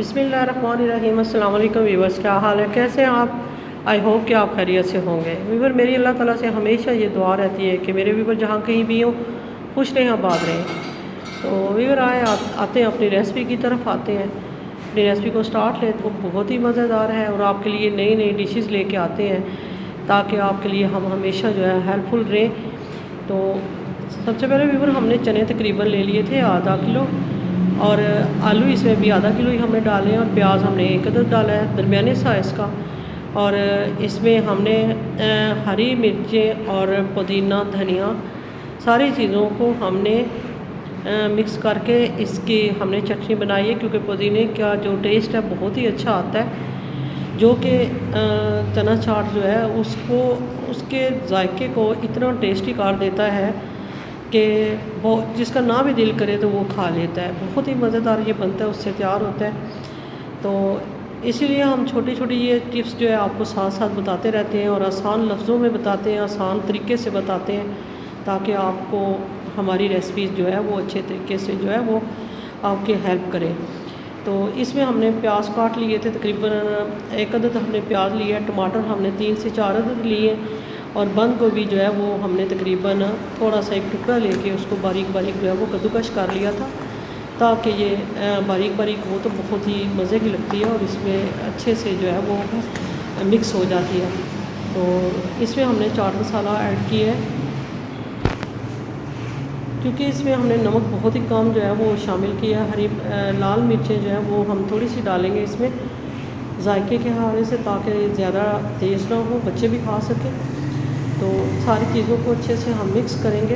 बिस्मिल्लाहिर्रहमानिर्रहीम। अस्सलाम वालेकुम व्यूअर्स, क्या हाल है, कैसे हैं आप? आई होप कि आप खैरियत से होंगे। व्यूअर, मेरी अल्लाह ताला से हमेशा ये दुआ रहती है कि मेरे व्यूअर जहाँ कहीं भी हों खुश रहें, आबाद रहें। तो व्यूअर आते हैं अपनी रेसिपी की तरफ आते हैं। अपनी रेसिपी को स्टार्ट लें तो बहुत ही मज़ेदार है और आपके लिए नई नई डिशेज़ लेके आते हैं ताकि आपके लिए हम हमेशा जो है हेल्पफुल रहें। तो सबसे पहले व्यूअर हमने चने तकरीबन ले लिए थे आधा किलो, और आलू इसमें भी आधा किलो ही हमने डाले हैं, और प्याज हमने एक अदद डाला है दरमियाने साइज़ का। और इसमें हमने हरी मिर्चें और पुदीना धनिया सारी चीज़ों को हमने मिक्स करके इसकी हमने चटनी बनाई है, क्योंकि पुदीने का जो टेस्ट है बहुत ही अच्छा आता है, जो कि चना चाट जो है उसको उसके जायके को इतना टेस्टी कर देता है कि वो जिसका ना भी दिल करे तो वो खा लेता है। बहुत ही मज़ेदार ये बनता है, उससे तैयार होता है। तो इसीलिए हम छोटी छोटी ये टिप्स जो है आपको साथ साथ बताते रहते हैं, और आसान लफ्ज़ों में बताते हैं, आसान तरीके से बताते हैं, ताकि आपको हमारी रेसिपीज़ जो है वो अच्छे तरीके से जो है वो आपकी हेल्प करें। तो इसमें हमने प्याज काट लिए थे, तकरीबन एक अदद हमने प्याज लिया है, टमाटर हमने 3 से 4 अदद लिए, और बंद गोभी जो है वो हमने तकरीबन थोड़ा सा एक टुकड़ा लेके उसको बारीक बारीक जो है वो कद्दूकश कर लिया था, ताकि ये बारीक बारीक हो तो बहुत ही मज़े की लगती है और इसमें अच्छे से जो है वो मिक्स हो जाती है। तो इसमें हमने चाट मसाला ऐड किया है, क्योंकि इसमें हमने नमक बहुत ही कम जो है वो शामिल किया है। लाल मिर्चें जो है वो हम थोड़ी सी डालेंगे इसमें जायके के हवाले से, ताकि ज़्यादा तेज़ ना हो, बच्चे भी खा सकें। तो सारी चीज़ों को अच्छे से हम मिक्स करेंगे।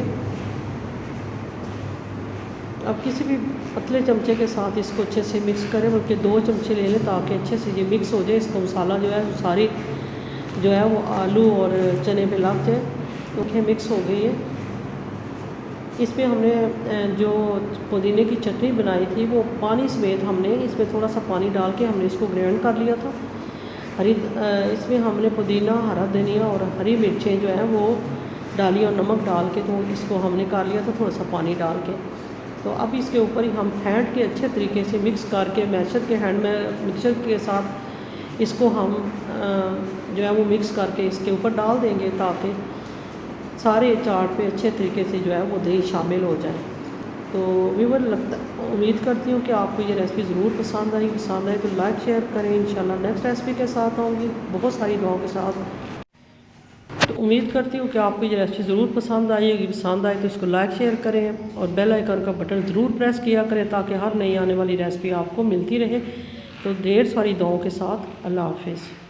अब किसी भी पतले चमचे के साथ इसको अच्छे से मिक्स करें, बल्कि 2 चमचे ले लें ताकि अच्छे से ये मिक्स हो जाए। इसका मसाला जो है वो सारी जो है वो आलू और चने पे लग जाए। तो ये मिक्स हो गई है। इसमें हमने जो पुदीने की चटनी बनाई थी वो पानी समेत हमने इसमें थोड़ा सा पानी डाल के हमने इसको ग्राइंड कर लिया था। इसमें हमने पुदीना, हरा धनिया और हरी मिर्चें जो है वो डाली, और नमक डाल के तो इसको हमने कर लिया था थोड़ा सा पानी डाल के। तो अब इसके ऊपर ही हम फेंट के अच्छे तरीके से मिक्स करके मिक्सर के साथ इसको हम जो है वो मिक्स करके इसके ऊपर डाल देंगे, ताकि सारे चाट पे अच्छे तरीके से जो है वो दही शामिल हो जाए। तो व्यूअर, उम्मीद करती हूँ कि आपको ये रेसिपी ज़रूर पसंद आए तो लाइक शेयर करें। इंशाल्लाह नेक्स्ट रेसिपी के साथ आऊँगी बहुत सारी दुआओं के साथ। तो उम्मीद करती हूँ कि आपको ये रेसिपी ज़रूर पसंद आएगी। पसंद आए तो इसको लाइक शेयर करें और बेल आइकन का बटन ज़रूर प्रेस किया करें, ताकि हर नई आने वाली रेसिपी आपको मिलती रहे। तो ढेर सारी दुआओं के साथ अल्लाह हाफिज़।